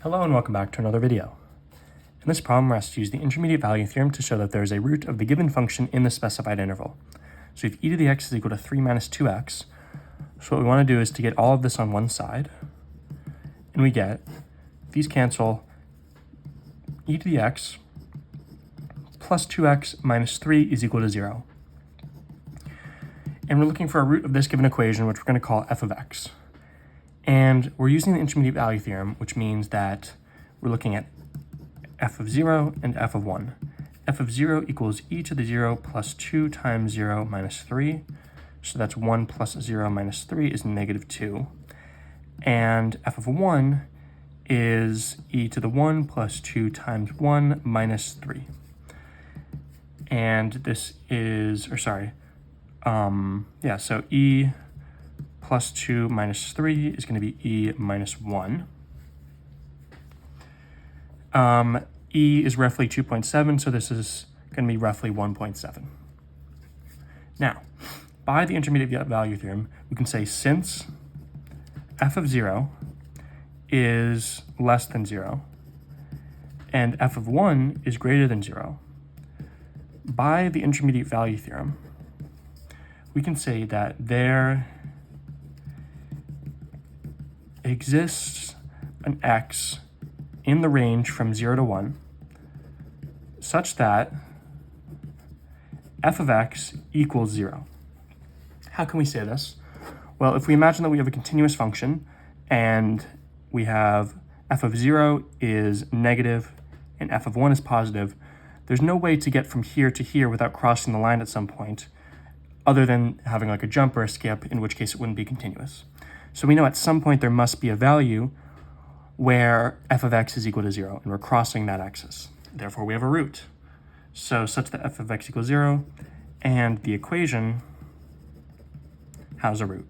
Hello and welcome back to another video. In this problem, we're asked to use the intermediate value theorem to show that there is a root of the given function in the specified interval. So if e to the x is equal to 3 minus 2x, so what we want to do is to get all of this on one side, and we get, these cancel, e to the x plus 2x minus 3 is equal to 0. And we're looking for a root of this given equation, which we're going to call f of x. And we're using the intermediate value theorem, which means that we're looking at f of 0 and f of 1. F of 0 equals e to the 0 plus 2 times 0 minus 3. So that's 1 plus 0 minus 3 is negative 2. And f of 1 is e to the 1 plus 2 times 1 minus 3. And this is, so e plus 2 minus 3 is going to be e minus 1. E is roughly 2.7, so this is going to be roughly 1.7. Now, by the intermediate value theorem, we can say since f of 0 is less than 0 and f of 1 is greater than 0, by the intermediate value theorem, we can say that there exists an x in the range from 0 to 1 such that f of x equals 0. How can we say this? Well, if we imagine that we have a continuous function and we have f of 0 is negative and f of 1 is positive, there's no way to get from here to here without crossing the line at some point, other than having like a jump or a skip, in which case it wouldn't be continuous. So we know at some point there must be a value where f of x is equal to 0, and we're crossing that axis. Therefore, we have a root. So such that f of x equals 0, and the equation has a root.